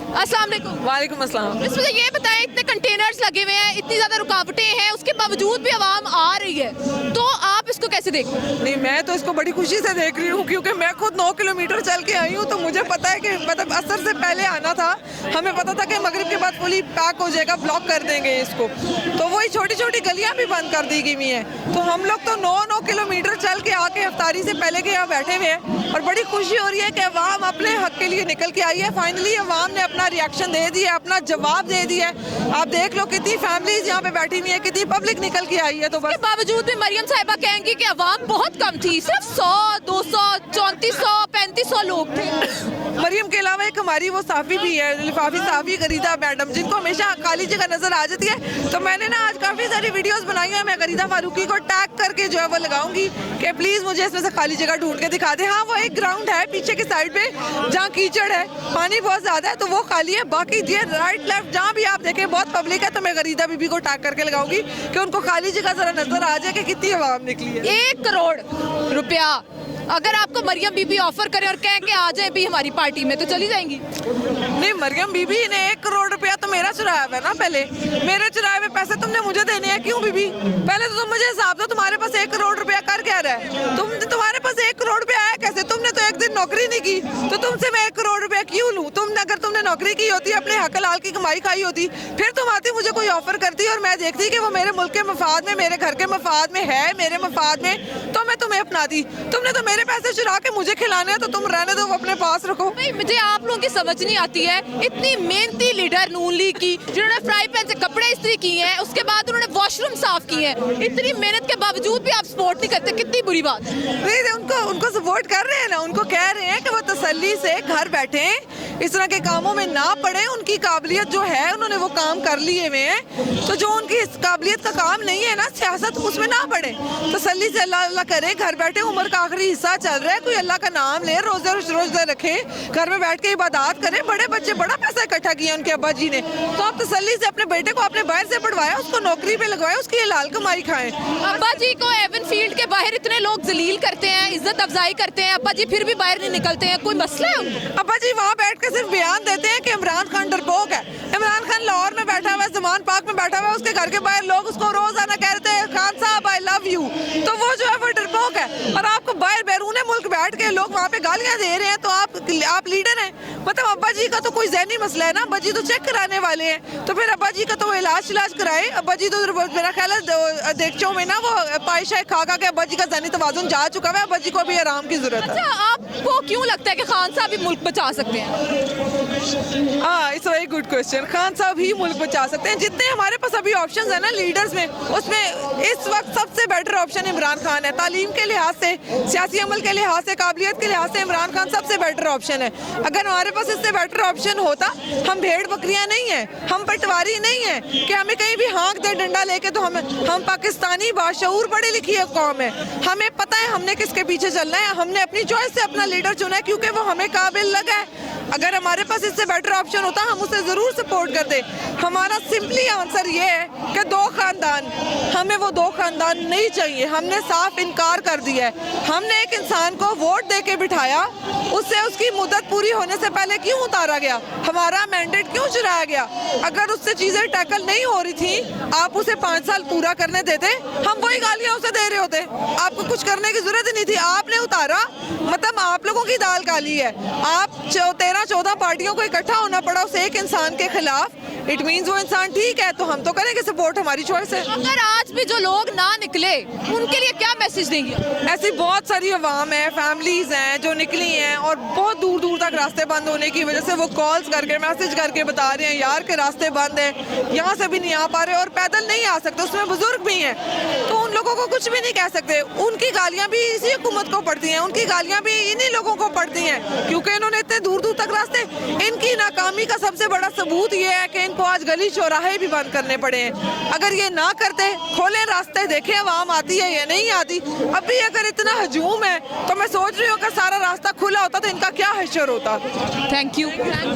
अस्सलाम वालेकुम। वालेकुम अस्सलाम। इसमें से ये बताएं, इतने कंटेनर्स लगे हुए हैं, इतनी ज़्यादा रुकावटें हैं, उसके बावजूद भी आवाम आ रही है, तो आप इसको कैसे देखते हैं? नहीं, मैं तो इसको बड़ी खुशी से देख रही हूँ, क्योंकि मैं खुद 9 किलोमीटर चल के आई हूँ, तो मुझे पता है कि मतलब असर से पहले आना था। हमें पता था कि मगरिब के बाद फुली पैक हो जाएगा, ब्लॉक कर देंगे इसको, तो वही छोटी छोटी गलियाँ भी बंद कर दी गई हैं। तो हम लोग तो 9 किलोमीटर चल के आके इफ्तारी से पहले के यहाँ बैठे हुए हैं, और बड़ी खुशी हो रही है कि अवाम अपने हक के लिए निकल के आई है। फाइनली अवाम ने अपना रिएक्शन दे दिया, अपना जवाब दे दिया है। आप देख लो कितनी फैमिलीज यहाँ पे बैठी हुई है, कितनी पब्लिक निकल के आई है। तो बस इसके बावजूद भी मरियम साहिबा कहेंगी कि आवाम बहुत कम थी, सिर्फ 100, 200, 3400, 3500 लोग थे। मरियम के अलावा एक हमारी वो साफ़ी भी है, लिफाफी साफ़ी गरीदा मैडम, जिनको हमेशा काली जगह नजर आ जाती है। तो मैंने ना आज काफ़ी सारी वीडियोस बनाई है, मैं गरीदा फारूकी को टैग करके जो है वो लगाऊंगी कि प्लीज़ मुझे इसमें से खाली जगह ढूंढ के दिखा दे। हाँ, वो एक ग्राउंड है पीछे की साइड पे जहाँ कीचड़ है, पानी बहुत ज़्यादा है, तो वो खाली है। बाकी ये राइट लेफ्ट जहाँ भी आप देखें बहुत पब्लिक है। तो मैं गरीदा बीबी को टैग करके लगाऊंगी कि उनको खाली जगह ज़रा नजर आ जाए कि कितनी आवाम निकली है। 1 करोड़ रुपया अगर आपको मरियम बीबी ऑफर करे और कहें कि आ जाए भी हमारी पार्टी में, तो चली जाएंगी? नहीं, मरियम बीबी ने 1 करोड़ रुपया तो मेरा चुराया हुआ है ना। पहले मेरे चुराए हुए पैसे तुमने मुझे देने हैं, क्यों बीबी? पहले तो तुम मुझे हिसाब दो, तुम्हारे पास 1 करोड़ रुपया कर क्या रहा है? तुम्हारे पास 1 करोड़ रुपया आया कैसे? तुमने तो एक दिन नौकरी नहीं की, तो तुमसे मैं 1 करोड़ रुपया क्यों लूँ? अगर तुमने नौकरी की होती, अपने हक हलाल की कमाई खाई होती, फिर तुम आती मुझे कोई ऑफर करती और मैं देखती कि वो मेरे मुल्क के मफाद में, मेरे घर के मफाद में है, मेरे मफाद में, तो मैं तुम्हें अपनाती। तुमने तो मेरे पैसे चुरा के मुझे खिलाने हैं, तो तुम रहने दो, अपने पास रखो। नहीं, मुझे आप लोगों की समझ नहीं आती है। इतनी मेहनती लीडर नून लीग की, जिन्होंने फ्राई पैन से कपड़े इस्त्री किए हैं, उसके बाद उन्होंने वॉशरूम साफ किए हैं, इतनी मेहनत के बावजूद भी आप सपोर्ट नहीं करते, कितनी बुरी बात है। नहीं, उनको सपोर्ट कर रहे हैं ना, उनको कह रहे हैं कि वो तसल्ली से घर बैठे, इस तरह के कामों में ना पड़े। उनकी काबिलियत जो है, उन्होंने वो काम कर लिए हुए हैं, तो जो उनकी इस काबिलियत का काम नहीं है ना, सियासत, उसमें ना पड़े, तसल्ली से अल्लाह अल्लाह करे, घर बैठे। उम्र का आखिरी हिस्सा चल रहा है, कोई अल्लाह का नाम ले, रोजे रखे, घर में बैठ के इबादत करे। बड़े बच्चे बड़ा पैसा इकट्ठा किया उनके अब्बा जी ने, तो आप तसल्ली से अपने बेटे को अपने बाहर से पढ़वाया, उसको नौकरी पे लगवाया, उसकी हलाल कमाई खाएं। अब्बा जी को एवन फील्ड के बाहर इतने लोग जलील करते हैं, इज्जत अफजाई करते हैं, अब्बा जी फिर भी बाहर नहीं निकलते हैं, कोई मसला है उनको? अब्बा जी वहाँ बैठ के सिर्फ बयान देते हैं कि इमरान खान डरपोक है। इमरान खान लाहौर में बैठा हुआ है, जमान पार्क में बैठा हुआ है, उसके घर के बाहर लोग उसको रोजाना कहते हैं खान साहब आई लव यू, तो वो जो है वो डरपोक है। और आपको बाहर बैरून मुल्क बैठ के लोग वहाँ पे गालियाँ दे रहे हैं, तो आप लीडर हैं। मतलब अब्बा जी का तो कोई ज़हनी मसला है ना, अब्बा जी तो चेक कराने वाले हैं, तो फिर अब्बा जी का तो इलाज कराए। अब्बा जी तो मेरा ख्याल है देखचों में ना वो पायशा खा के अब्बा जी का ज़हनी तवाज़ुन जा चुका है, अब्बा जी को भी आराम की जरूरत है। अच्छा, आपको क्यों लगता है कि खान साहब भी मुल्क बचा सकते हैं? हाँ, it's very good question. Khan साहब ही मुल्क बचा सकते हैं। जितने हमारे पास अभी ऑप्शंस है ना लीडर्स में, उसमें इस वक्त सबसे बेटर ऑप्शन इमरान खान है। तालीम के लिहाज से, सियासी अमल के लिहाज से, काबिलियत के लिहाज से इमरान खान सबसे बेटर ऑप्शन है। अगर हमारे पास इससे बेटर ऑप्शन होता, हम भेड़ बकरियां नहीं हैं, हम पटवारी नहीं हैं कि हमें कहीं भी हाँक दे डंडा लेके, तो हम पाकिस्तानी बाशऊर पढ़ी लिखी है कौम है। हमें पता है हमने किसके पीछे चलना है, हमने अपनी चॉइस से अपना लीडर चुना है, क्योंकि वो हमें काबिल लगा है। अगर हमारे पास इससे बेटर ऑप्शन होता, हम उसे जरूर सपोर्ट करते। हमारा सिंपली आंसर ये है कि 2 खानदान, हमें वो 2 खानदान नहीं चाहिए। हमने साफ इनकार कर दिया है। हमने एक इंसान को वोट दे के बिठाया, उससे उसकी मुद्दत पूरी होने से पहले क्यों उतारा गया? हमारा मैंडेट क्यों चुराया गया? अगर उससे चीजें टैकल नहीं हो रही थी, आप उसे 5 साल पूरा करने देते, हम वही गालियां उसे दे रहे होते। आपको कुछ करने की जरूरत ही नहीं थी, आपने उतारा, मतलब आप लोगों की दाल काली है। आप 13-14 पार्टियों को इकट्ठा होना पड़ा उस एक इंसान के खिलाफ। इट मीन्स वो इंसान ठीक है, तो हम तो करेंगे सपोर्ट, हमारी चॉइस है। अगर आज भी जो लोग ना निकले, उनके लिए क्या मैसेज देंगे? ऐसी बहुत सारी अवाम है, फैमिलीज हैं जो निकली हैं, और बहुत दूर दूर तक रास्ते बंद होने की वजह से वो कॉल्स करके, मैसेज करके बता रहे हैं यार के रास्ते बंद हैं, यहाँ से भी नहीं आ पा रहे, और पैदल नहीं आ सकते, उसमें बुजुर्ग भी हैं, तो उन लोगों को कुछ भी नहीं कह सकते। उनकी गालियाँ भी इसी हुकूमत को पड़ती हैं, उनकी गालियाँ भी इन्हीं लोगों को पड़ती हैं, क्योंकि इन्होंने इतने दूर दूर तक रास्ते। इनकी नाकामी का सबसे बड़ा सबूत ये है कि इनको आज गली चौराहे भी बंद करने पड़े हैं। अगर ये ना करते, खोले रास्ते, देखें आवाम आती है या नहीं आती। अभी अगर इतना हजूम है, तो मैं सोच रही हूँ कि सारा रास्ता खुला होता तो इनका क्या हशर होता। Thank you.